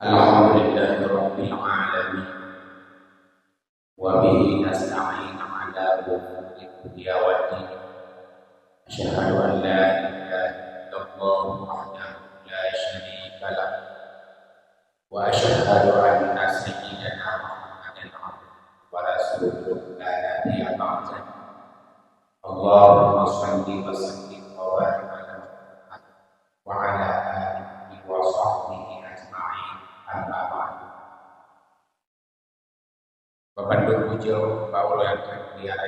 Alhamdulillahi Rabbil Alamin wa bihi nasta'in ala umuri dunya waddin. Asyhadu an la ilaha illallah wahdahu la syarika lah wa asyhadu anna sayyidana Muhammadan abduhu wa rasuluhu la nabiyya ba'dahu. Allahumma shalli wa sallim wa barik ala Muhammad wa ala alihi wa sahbihi ajma'in. Bapak puja bahwa yang terlihat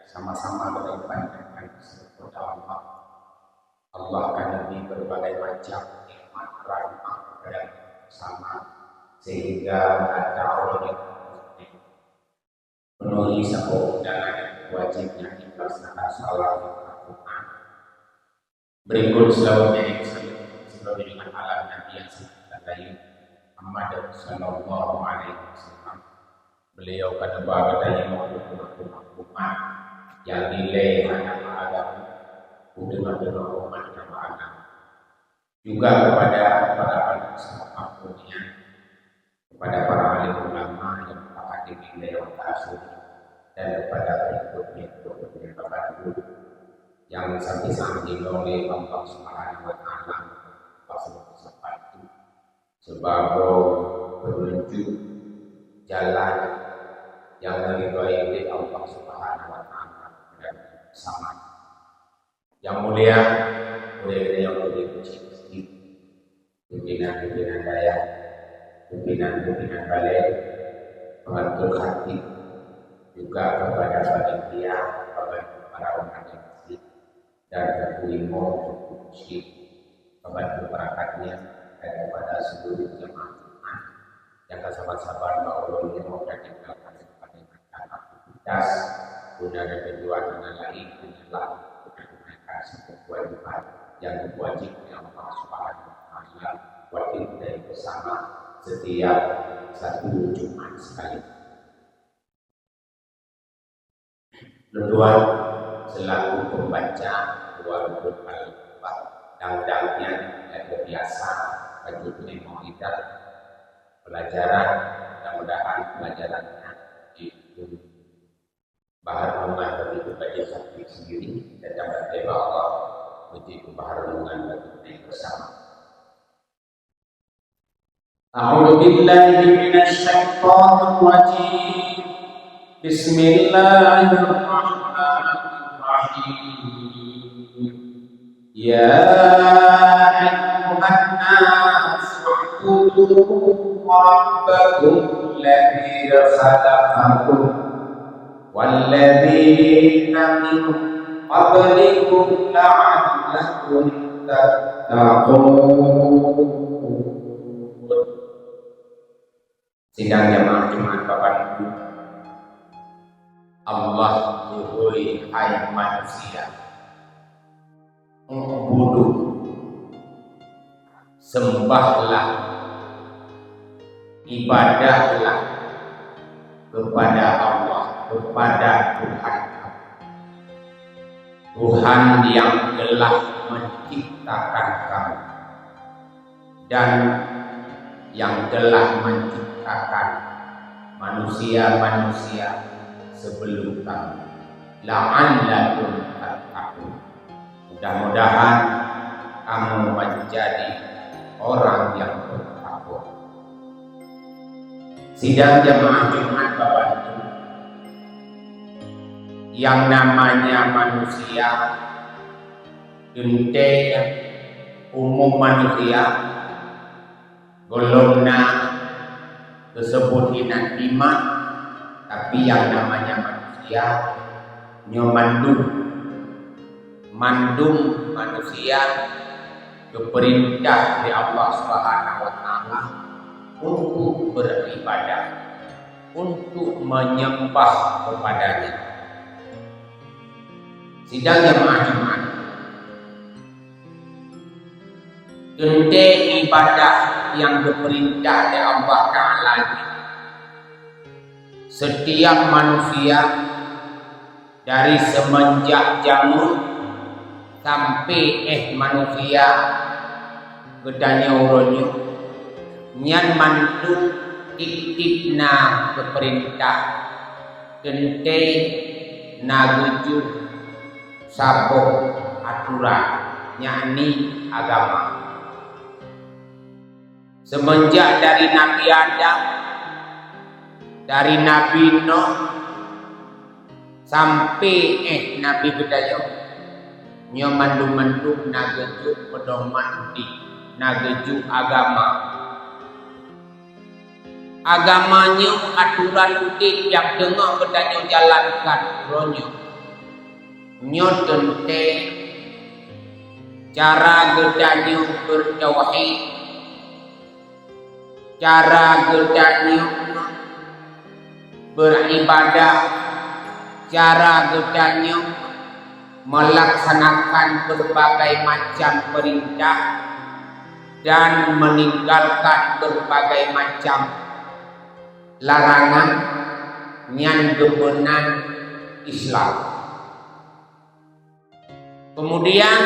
sama-sama berlimpah kepada Allah. Allah akan lebih berbagai macam nikmat rahmat dan sama sehingga ada Allah yang penuhi semua undangan wajibnya dilaksanakan salat Al-Quran. Berikut selawatnya selalu dengan alam Nabi yang lain Muhammad sallallahu alaihi wasallam. Beliau kata bahagia umat yang nilai anak agama dengan umat yang agama juga kepada para sahabat dunia, kepada para alim ulama yang telah dinilai oleh Rasul, dan kepada pengikut-pengikut kepada guru yang sampai saat ini oleh Allah Subhanahu wa Ta'ala sebagai penunjuk jalan yang diridhoi oleh Allah Subhanahu wa Ta'ala dan sama. Yang mulia yang dipuji pimpinan daya, pimpinan balik, pengatur hati, juga kepada panitia, kepada para organisasi dan imam musik, kepada perangkatnya dan kepada seluruh jemaah yang sabar-sabar bahwa ini mau meninggalkan aktivitas guna dan tujuan dengan lain adalah menunaikan sebuah kewajiban yang wajib yang Allah Subhanahu wa Ta'ala wajib dari bersama setiap satu Jumat sekali. Tuan selaku pembaca walaupun dan yang biasa bagi kita pelajaran, mudah-mudahan pelajarannya itu bahan renungan bagi pribadi sakit sendiri dan dapat tema Allah menjadi bahan renungan bagi kita bersama. A'udzu billahi minasy syaithanir rajim. Bismillahirrahmanirrahim. Ya ayyuhan nas u'budu rabbakum alladzi khalaqakum walladzina min qablikum la'allakum tattaqun. Sidang jamaah Jumat Bapak Ibu, Allah tuhuri hai manusia, u'budu, sembahlah, ibadahlah kepada Allah, kepada Tuhan yang telah menciptakan kamu dan yang telah menciptakan manusia-manusia sebelum kamu. La'allakum tattaqun. Mudah-mudahan kamu menjadi orang yang bertakwa. Sidang jamaah Jumat Bapak Ibu, yang namanya manusia, ente umum manusia, golongna tersebut inan lima, tapi yang namanya manusia nyomandung manusia keperintah dari Allah Subhanahu wa Ta'ala untuk beribadah, untuk menyembah kepadanya. Sidang jamaah Jumat, ente ibadah yang diperintah oleh Allah Ta'ala. Setiap manusia dari semenjak jamur sampai manusia gedanya uronyo nyan mantu titipna ke perintah kente naguju sabo aturan yakni agama. Semenjak dari Nabi Adam, dari Nabi Nuh sampai Nabi Gedayo nyo mandu-mandu nageju pedoman di nageju agama. Agamanya aturan udin yang dengar Gedayo jalankan ronyo nyo tente cara Gedayo bertauhid, cara Gedayo beribadah, cara Gedayo melaksanakan berbagai macam perintah dan meninggalkan berbagai macam larangan yang gebenan Islam. Kemudian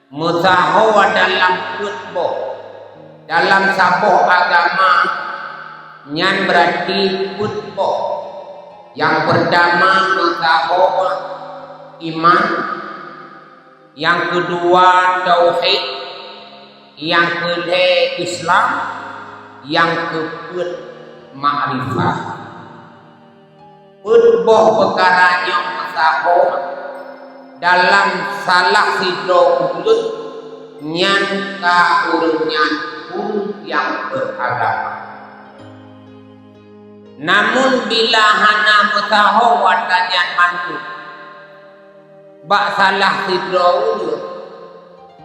mutahawa dalam kutbah, dalam sabuh agama yang berarti kutbah. Yang pertama mutahawa iman, yang kedua tauhid, yang ketiga Islam, yang keempat ma'rifah. Kutbah perkaranya mutahawa dalam salah sidro ulut nyan kaurunyan pun yang beragama. Namun bila hana mutahawa tanyan mantu bak salah sidro ulut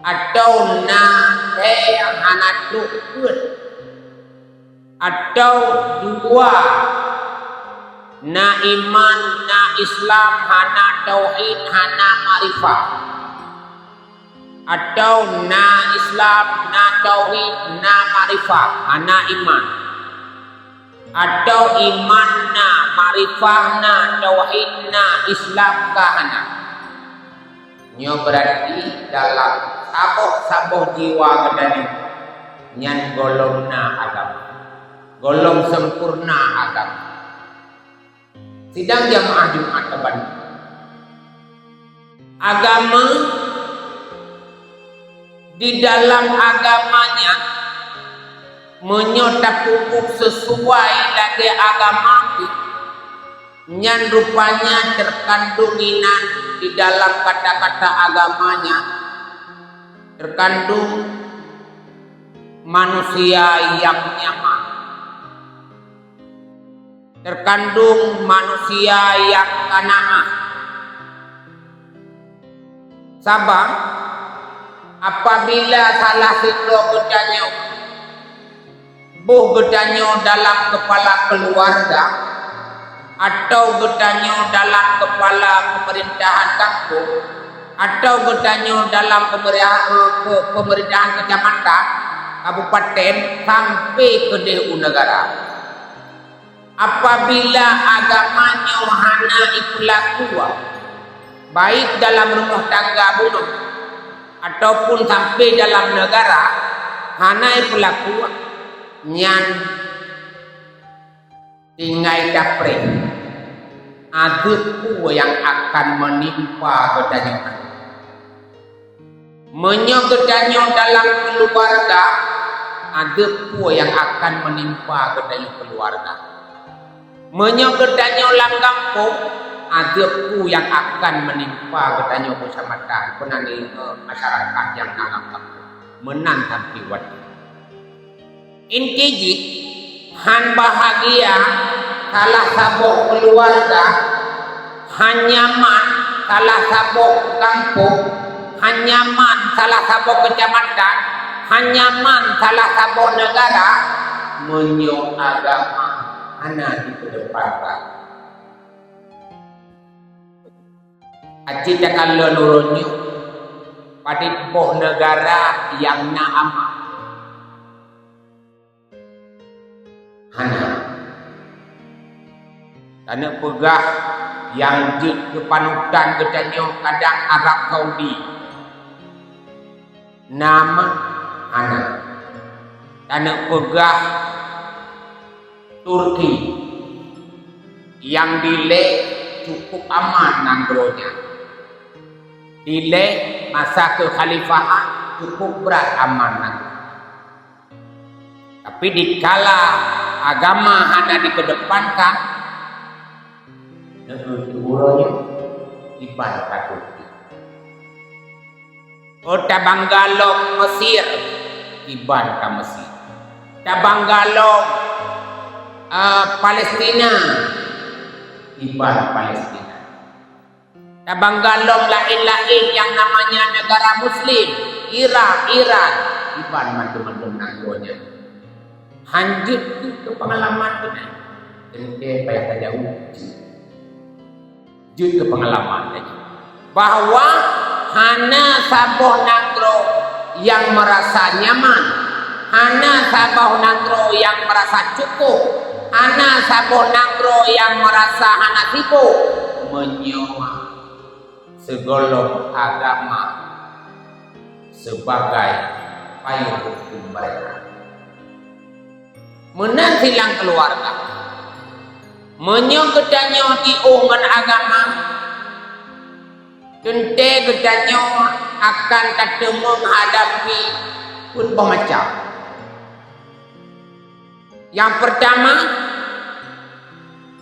atau na yang hana tukut atau dua na iman na Islam hana tauhid hana ma'rifah, atau na Islam na tauhid na ma'rifah hana iman, atau iman na ma'rifah na tauhid na Islam ka hana. Nyo berarti dalam saboh jiwa kedani nyan golong na agama, golong sempurna agama. Sidang jamaah Jumat Kebun, agama di dalam agamanya menyota pupuk sesuai lagi agama yang rupanya terkandung inan di dalam kata-kata agamanya, terkandung manusia yang nyaman, terkandung manusia yang qanaah. Sabab apabila salah satu bertanya bertanya dalam kepala keluarga atau bertanya dalam kepala pemerintahan kampung atau bertanya dalam pemerintahan kecamatan, kabupaten sampai ke DU negara, apabila agamanya hana ikhlakua baik dalam rumah tangga bunuh ataupun sampai dalam negara hana ikhlakua nyan tinggai dapre adutku yang akan menimpa gedanya. Menyogedanyo dalam keluarga adutku yang akan menimpa gedanya keluarga. Menyogedanyo lang kampung adutku yang akan menimpa gedanya kecamatan penani masyarakat yang dalam kampung menantang piwat. Intiji han bahagia salah sabok keluarga, han nyaman salah sabok kampung, han nyaman salah sabok kecamatan, han nyaman salah sabok negara, menyo agama hana dikedepankan. Aci takkan lelurunyo pada boh negara yang naamah hana karena pegah yang kepanutan kedanyo kadang Arab Saudi nama hana tanah pegah Turki yang dile cukup aman nanggronya. Dile masa kekhalifahan cukup berat aman nanggro. Tapi dikala agama hanya dikedepankan, negara iban Turki. Tabanggalong Mesir iban ka Mesir. Tabanggalong Palestina iban Palestina. Tabanggalong lain-lain yang namanya negara Muslim, Irak, Iran iban mantu-mantu nanggonya. Hanjut ke pengalaman tu ni. Ente payah tak jauh. Jut ke pengalaman aja. Bahawa hana saboh nangro yang merasa nyaman, hana saboh nangro yang merasa cukup, hana saboh nangro yang merasa hana sibuk menyewa segolong agama sebagai payung hukum mereka. Menang silang keluarga menyogedanyo diungan agama kente gedanyo akan ketemu menghadapi pun pemacam. Yang pertama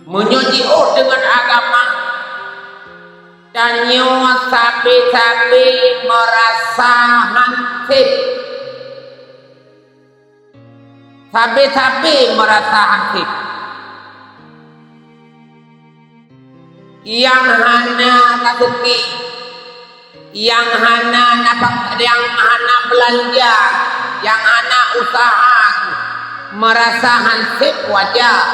menyojiu dengan agama danyo sabi-sabi merasa hansip. Sabi-sabi merasa hansip. Yang hana rezeki, yang hana belanja, yang hana usaha, merasa hansip wajar.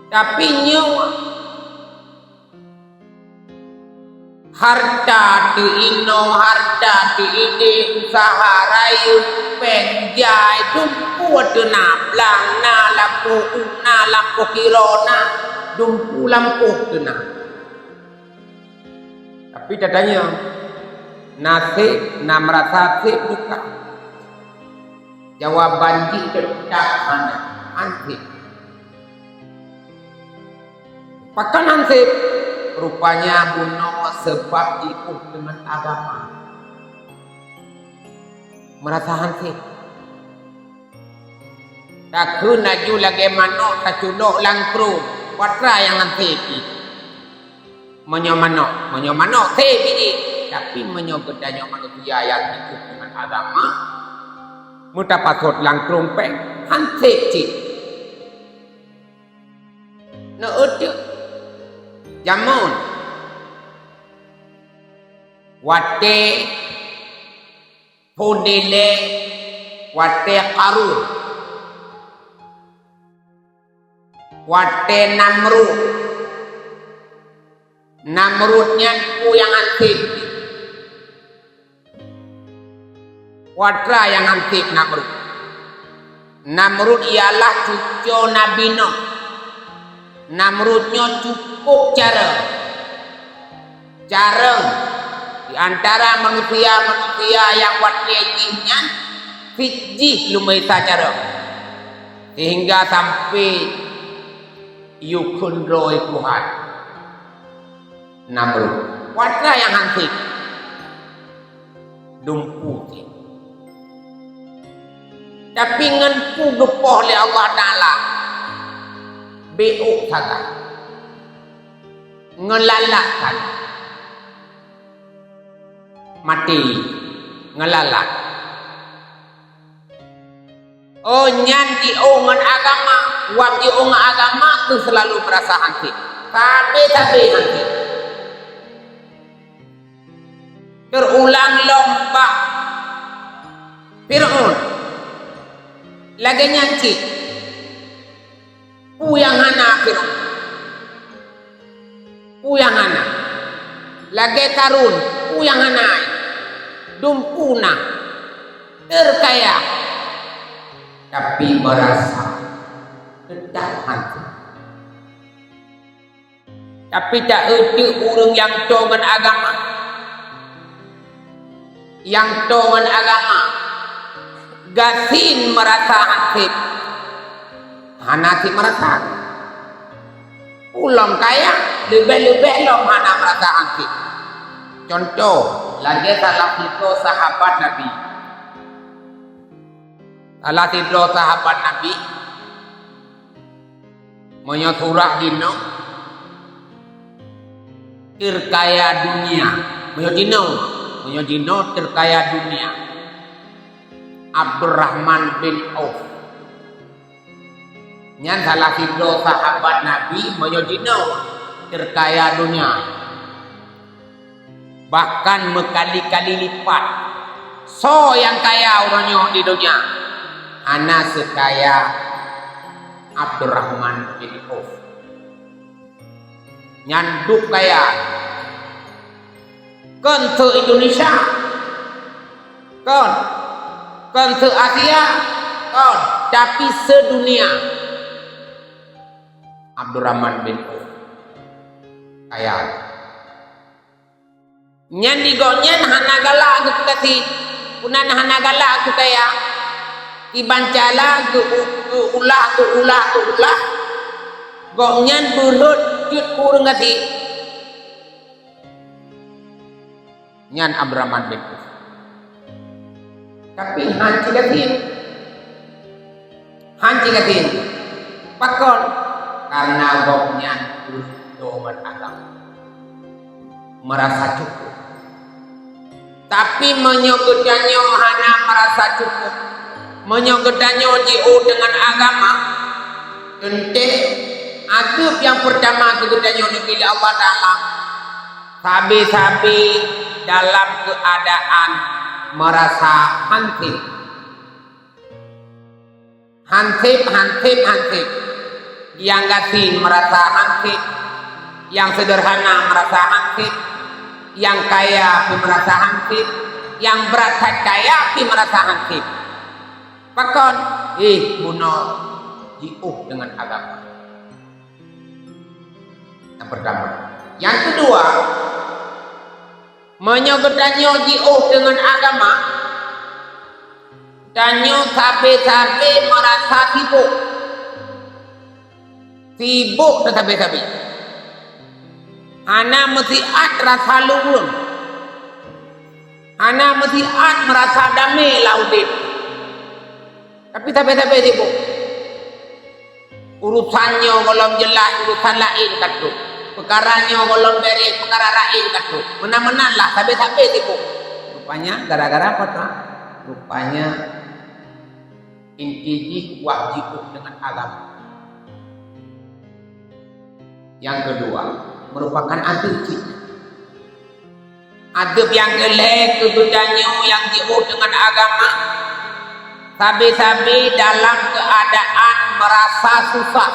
Tapi nyawa harta diino, harta diide, usaha rayu, penjai, dumpu dena, belang na lampu kirona, dumpu lampu dena. Tapi dadanya nasib, na merasa nasib bukan. Jawaban tidak mana hansip. Pakan hansip rupanya bunuh sebab ikut dengan agama. Merasa hansip. Tak kena ju lagi manok tak culok langkru. Watra yang hansip. Menyomanok sip ini. Tapi menyogedanyo manusia yang ikut dengan agama. Muta pasot langkrung pek hansip cik. Na udah jamun wate pundile wate karun wate namrudnya ku yang hansip watra yang hansip namrud ialah cucu Nabi Nuh. Namrudnya cukup cara di antara manusia yang buat kejinya fitjih lumai cara sehingga sampai yukun roy Tuhan Namrud watra yang hansip dumpu tapi ngenpu gepoh oleh Allah Ta'ala beuk saja ngelalakkan mati ngelalat oh nyanti ongan agama wabdi ongan agama tu selalu merasa hansip tapi hansip terulang lomba Fir'aun lagi nyanci yang hana Fir'aun yang hana lagi karun yang hana dumpuna terkaya tapi merasa tidak hancur tapi tak ada orang yang tongan agama gasin merasa aktif hanati merasa ulang kaya lebih-lebih lo mana merasa aktif. Contoh lagi salah satu sahabat Nabi, menyoturah dino terkaya dunia, menyodino terkaya dunia. Abdurrahman bin Auf nyan salah satu sahabat Nabi menyodino terkaya dunia, bahkan berkali-kali lipat so yang kaya orangnya di dunia ana sekaya Abdurrahman bin Auf. Nyanduk kaya kan ke Indonesia, kan ke Asia, kan tapi sedunia. Abdurrahman bin Auf kaya nyan digonyan hanagala aku kasih punan hanagala aku kaya dibancala ulah gonyan burut jut kurang kasih nyan Abdurrahman bin Auf tapi hanci kasih pakon karena gonyan doman agama merasa cukup, tapi menyogedannya hanya merasa cukup, menyogedannya jiu dengan agama. Ente adab yang pertama kegedannya dipilih Allah Ta'ala sabi-sabi dalam keadaan merasa hansip yang gasin merasa hansip, yang sederhana merasa hansip, yang kaya merasa hansip, yang berat kaya merasa hansip. Pakon buno jiuh dengan agama. Yang pertama. Yang kedua, menyogedanyo jiuh dengan agama. Danyo sabe-sabe merasa sibuk tetapi ana mesti rasa luhur, ana mesti merasa damai laudit, tapi sibuk urusannya kalau jelas urusan lain katu, perkaranya kalau beres perkara lain katu, menang-menang lah sampai sibuk. Rupanya gara-gara apa tuh? Rupanya inti wajib dengan agama. Yang kedua merupakan adab kita. Adab yang kelek kegedanyo yang jauh dengan agama. Sabi-sabi dalam keadaan merasa susah.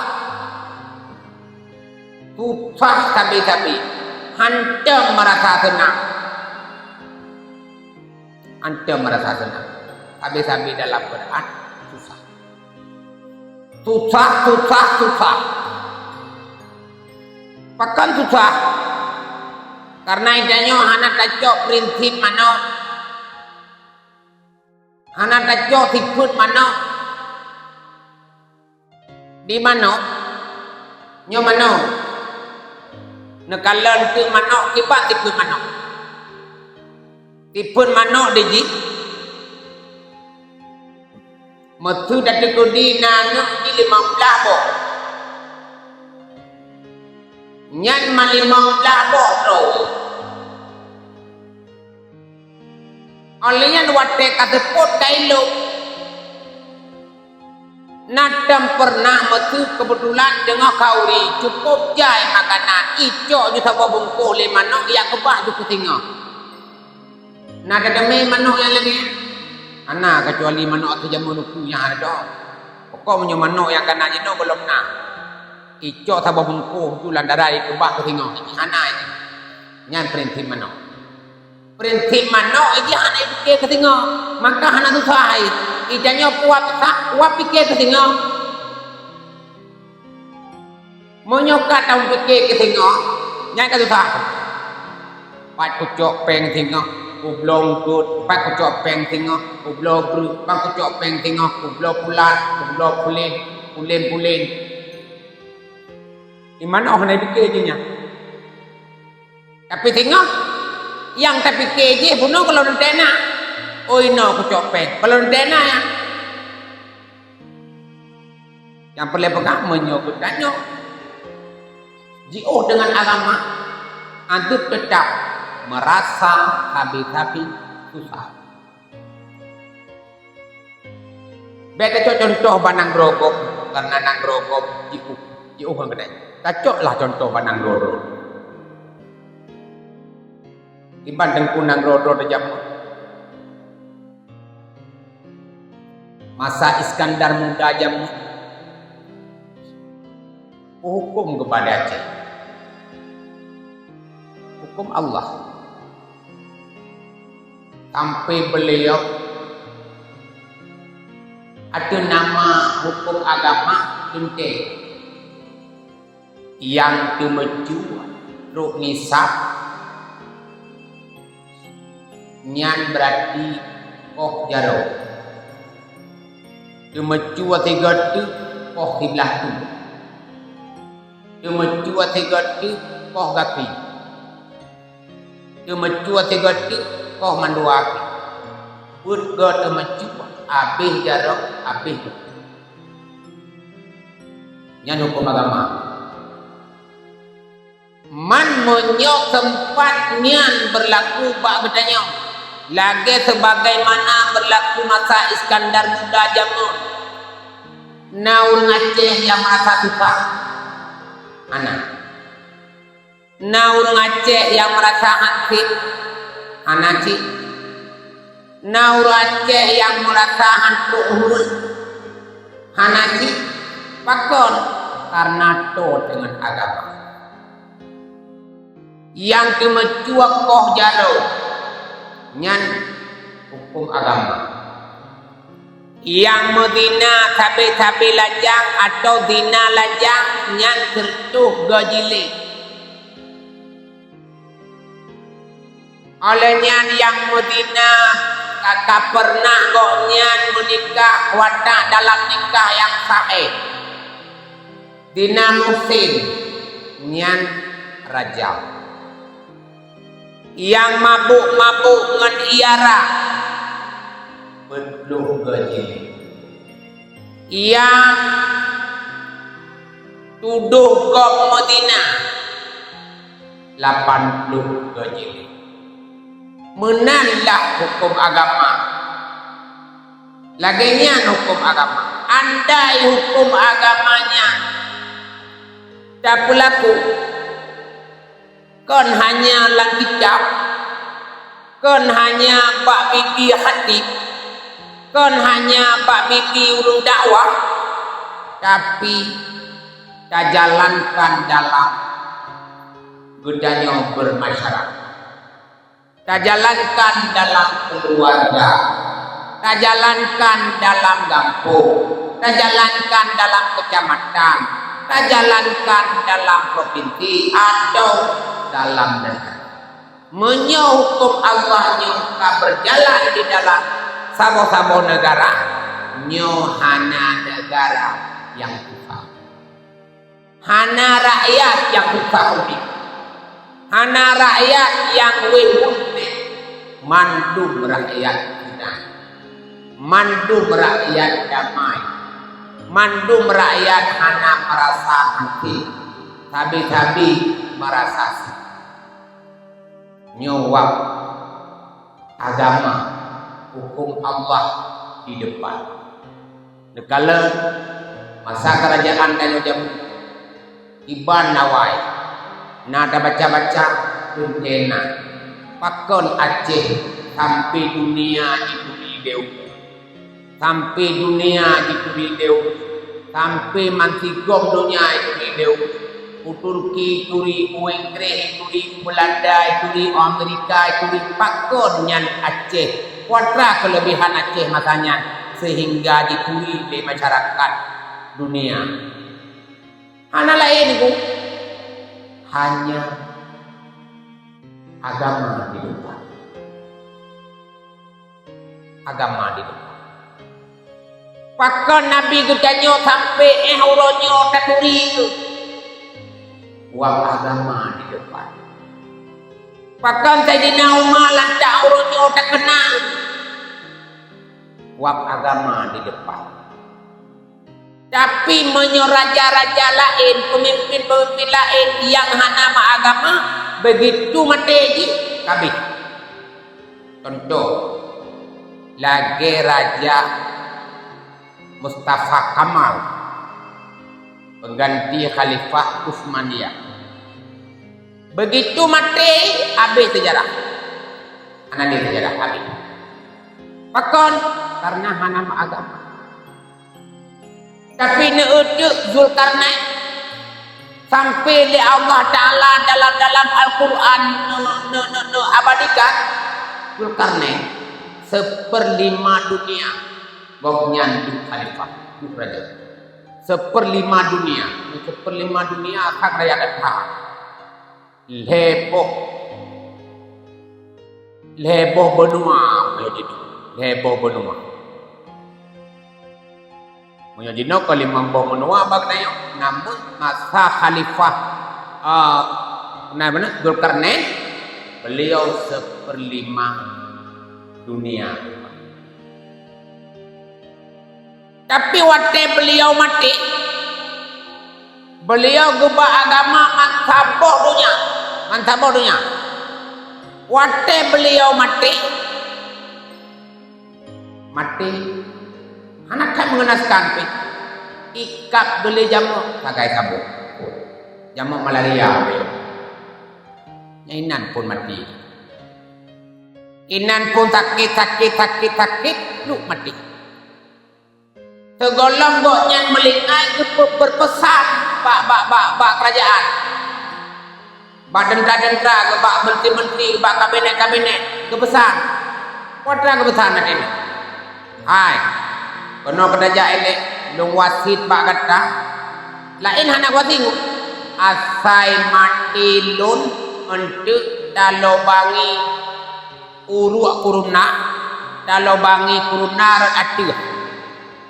Susah sabi-sabi. Hantem merasa senang. Hantem merasa senang. Sabi-sabi dalam keadaan susah. Susah. Pakan susah karena idanya hana tacok prinsip mano, hana tacok tiput mano, di mano, nyo mano, nekalan tu mano kipat tiput mano deji, metu datuk kudina nyo di 15 bo. Nyan malimang labo bro. Olehnya wate katepot kailo. Nadam pernah metu kebetulan dengan kauri cukup jai makanan ijo juta bungkul le manok yang kebah ju ketinggal. Nada demi manok yang lagi. Ana kecuali manok tu jamu nuku yang ada. Pokoknya manok yang kena jeno belum nak. Ijo sabah bungkuh julan darai kebah ketinggal ana ini nyan prinsip mano iki ana pikir ketinggal maka ana tu sai ijanyo kuat pikir ketinggal monyoka tahu pikir ketinggal nyan ka tu sai pat kucok peng tinggal Kublong good, pak kucok peng tengok, kublong gru, pak kucok peng tengok, kublong pulat, kublong pulin. Di mana orang nak fikir je nya? Tapi tengok, yang tak fikir je, bunuh kalau nak dena. Oi no kucok peng, kalau nak dena ya. Yang perlu pegang menyebutkannya. Jio dengan agama, antum tetap merasa tapi susah. Beda contoh banang grogok, karena nang grogok jiu kan kedai. Kacoklah contoh banang grogok. Dibanding kunang grogok de jam. Masa Iskandar muda jam hukum kepada Aceh. Hukum Allah. Sampai beliau ada nama hukum agama ente yang dimeju ruk nisab nyan berarti koh jaro dimeju tiga tu koh sebelah tu dimeju tiga tu koh gaki dimeju tiga tu koh manduaki put god dimeju habis jaro habis nyan hukum agama man menyok tempatnya berlaku bak bedanya lagi sebagaimana berlaku masa Iskandar muda jamun naul ngaceh yang merasa suka anak naul ngaceh yang merasa aktif anak cik naul ngaceh yang merasa hantuk hul anak cik pakon karena to dengan agama yang kemecuak koh jaro nyan hukum agama yang medina tabe lajang atau dina lajang nyan tertuh gajili oleh nyan yang medina kakak pernah kok nyan menikah wadah dalam nikah yang sahih dina musim nyan rajam yang mabuk ngan iara beluh gaji yang tuduh kok Medina 80 gaji menanlah hukum agama laginya hukum agama andai hukum agamanya tak berlaku kan hanya lang kitab kan hanya bak bibi hadis kan hanya bak bibi urung dakwah tapi tak jalankan dalam bedanya bermasyarakat tak jalankan dalam keluarga tak jalankan dalam kampung tak jalankan dalam kecamatan tak jalankan dalam provinsi atau dalam negara menyohukum Allah nyoka berjalan di dalam sabo-sabo negara nyohana negara yang susah hana rakyat yang susah unik hana rakyat yang wehunte mandum rakyat kita mandum rakyat damai mandum rakyat hana merasa hati tabi-tabi merasa nyowak agama hukum Allah di depan nekala masa kerajaan dan jam iban nawai nada baca-baca kuntena pakon Aceh sampai dunia itu dideu sampai dunia itu dideu sampai mantigom dunia itu dideu Turki, Turi, Inggris, Turi, Belanda, Turi, Amerika, Turi, pakon nyan Aceh. Kuadra kelebihan Aceh masanya sehingga dituri di masyarakat dunia. Hana lain itu hanya agama di depan. agama di depan. Pakai Nabi gucanyo sampai uronyo taturi itu. Wang agama di depan. Pakai Sayyidina Umar lantak uronyo tak kenal. Wang agama di depan. Tapi raja-raja lain, pemimpin-pemimpin lain yang hana agama, begitu mati kabeh. Contoh, lagi Raja Mustafa Kamal, pengganti Khalifah Utsmaniyah. Begitu mati, habis sejarah. Anak sejarah habis. Pakon karena hana agama. Tapi neujuk Zulkarnain sampai li Allah Ta'ala dalam Al-Quran abadikan Zulkarnain 1/5 dunia goknya di khalifah di raja 1/5 dunia 1/5 dunia akan raya datang leboh benua leboh benua Mujadino kalimang bomenua bagnayo namun masa khalifah Zulkarnain beliau 1/5 dunia. Tapi waktu beliau mati beliau gubah agama mantaboh dunia. Waktu beliau mati anak kan mengenaskan ikap beli jamu pakai sabuk jamu malaria inan pun mati inan pun sakit lu mati segolong boknya melingai berpesan bak kerajaan bak dendra bak menteri bak kabinet kepesan kuadra kepesanan ini hai kono kerajaan ini lung wasit bak kata lain anak wasit asai mati lun untuk dalobangi kuruna atu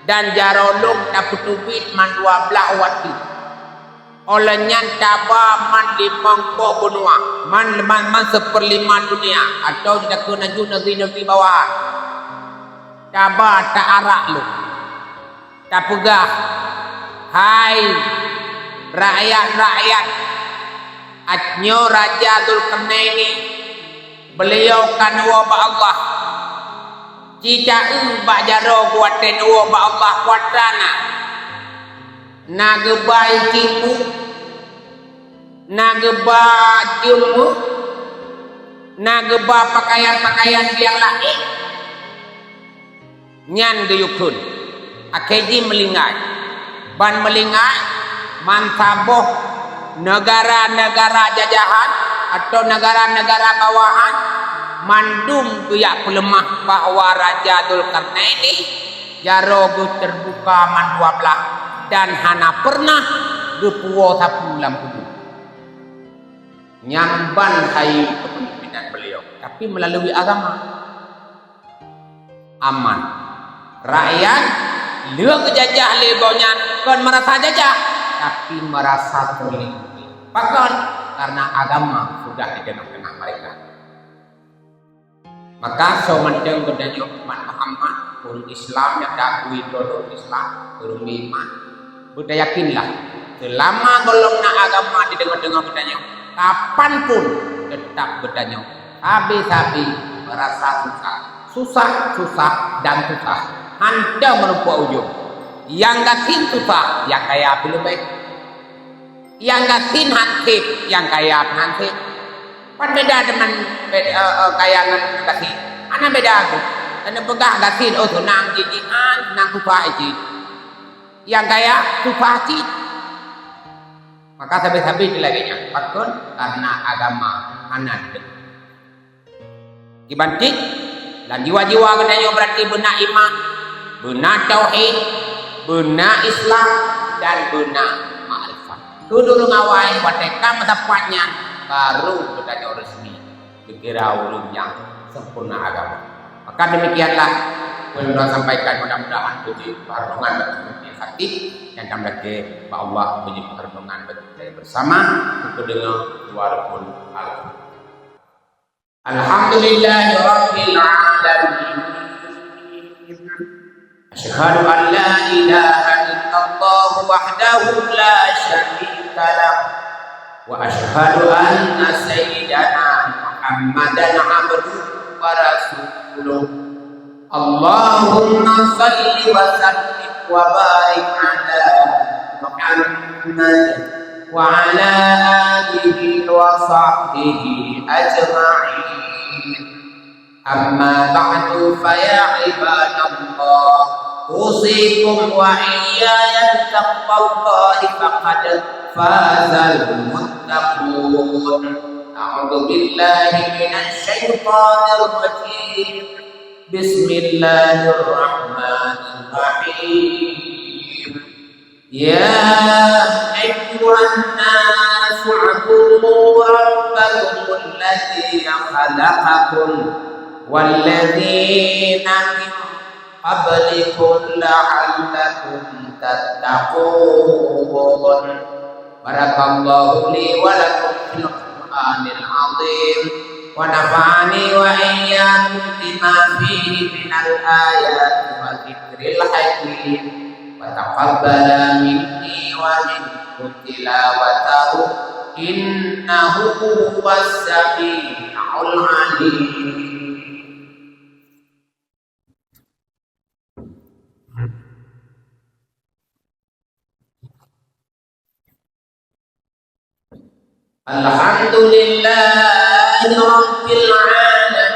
dan jarolung daputubit man 12 wati olehnya taba man 50 benua man 1/5 dunia atau tidak kena negeri bawahan taba tak arak lu tak pegah hai rakyat atnyo Raja Zulkarnain ini beliau kan wa Allah jika bak jaro kuaten wa Allah kuatrana nagebai ilmu nagebai ilmu nagebai pakaian yang lain nyan geyukun akeji melingai mantaboh negara-negara jajahan atau negara-negara bawahan mandum kuyak pelemah bahwa Raja Zulkarnain ini jarogu terbuka man 12 dan hana pernah gepuo sapu lampu nyamban hai kepemimpinan beliau tapi melalui agama aman rakyat leu kejajah legonya kon merasa jajah tapi merasa terlindungi bahkan karena agama sudah di tengah-tengah mereka. Maka somandeng bedanya umat Muhammad pun Islam yang dakui dulu Islam belum iman udah yakinlah selama golongna agama di tengah-tengah bedanya kapanpun tetap bedanya habis-habis merasa susah anda merupakan ujung yang gatin susah yang kaya belum baik yang gatin hansip yang kaya hansip pan beda dengan kayangan gatin ana beda aku dan pegah gatin senang jijian senang susah aja yang kaya susah aja maka sampai lagi pakun karena agama anak dibanting dan jiwa-jiwa katanya berarti benar iman benar tauhid benar Islam dan benar ma'rifat kudu ngawai wateka tepatnya baru katanya resmi dikira ulun yang sempurna agama Maka demikianlah Ulun sampaikan, mudah-mudahan puji perlindungan bagi hati yang kami bagi Allah puji perlindungan bagi bersama itu dengan suaratul al. Alhamdulillahirabbil alamin. Asyhadu an la ilaha illallah wahdahu la syarika lah wa asyhadu anna sayyidana Muhammadan abduhu wa rasuluh. Allahumma salli wa sallim wa barik ala Muhammad wa ala alihi wa sahbihi ajma'in. Amma ba'du fa ya ibadallah, usikum wa iyaya taqwallahi faqad fazal muttaqun. A'udzu billahi minasy syaithanir rajim. Bismillahirrahmanirrahim. Ya ayyuhan nasu u'budu rabbakum alladzi khalaqakum walladzina min qablikum la'allakum tattaqun. Barakallahu li wa lakum fil Qur'anil 'azim. Wa nafa'ani wa iyyakum bima fihi minal ayati wa dzikril hakim. Wa taqabbala minni wa minkum tilawatahu innahu huwas sami'ul 'alim. Alhamdulillahi rabbil alamin.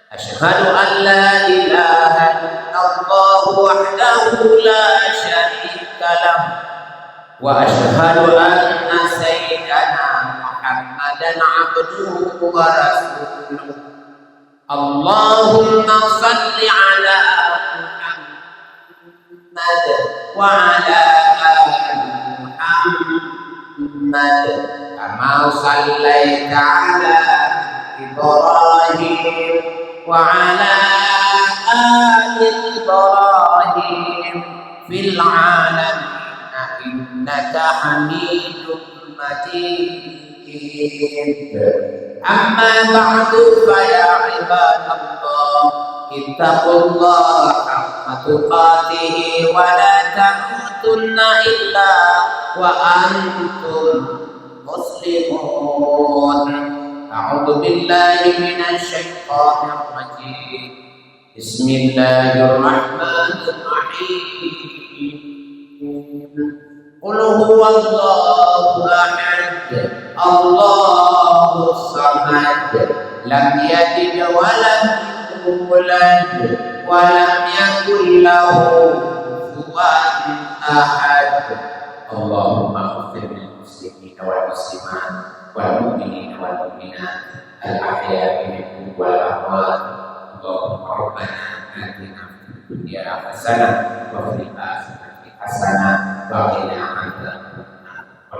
Asyhadu an la ilaha illallah wahdahu la syarika lah wa asyhadu anna sayyidana Muhammadan abduhu wa rasuluh. Allahumma salli ala Muhammad wa ala ali Muhammad kama sallaita ala Ibrahim wa ala ali Ibrahim fil alamin innaka Hamidum Majid. Amma ba'du fa ya ibadallah, ittaqullaha haqqa tuqatih wa la tamutunna illa wa antum muslimun. A'udzu billahi minasy syaithanir rajim. Bismillahirrahmanirrahim. Qul huwallahu ahad, Allahus samad, lam yalid wa lam yulad wa lam yakul lahu kufuwan ahad. Allahumma ighfir lil muslimina wal muslimat wal mu'minina wal mu'minat al ahya'i minhum wal amwat. Allahumma rabbana atina fid dunya hasanah wa fil akhirati hasanah wa qina adzabannar. Wa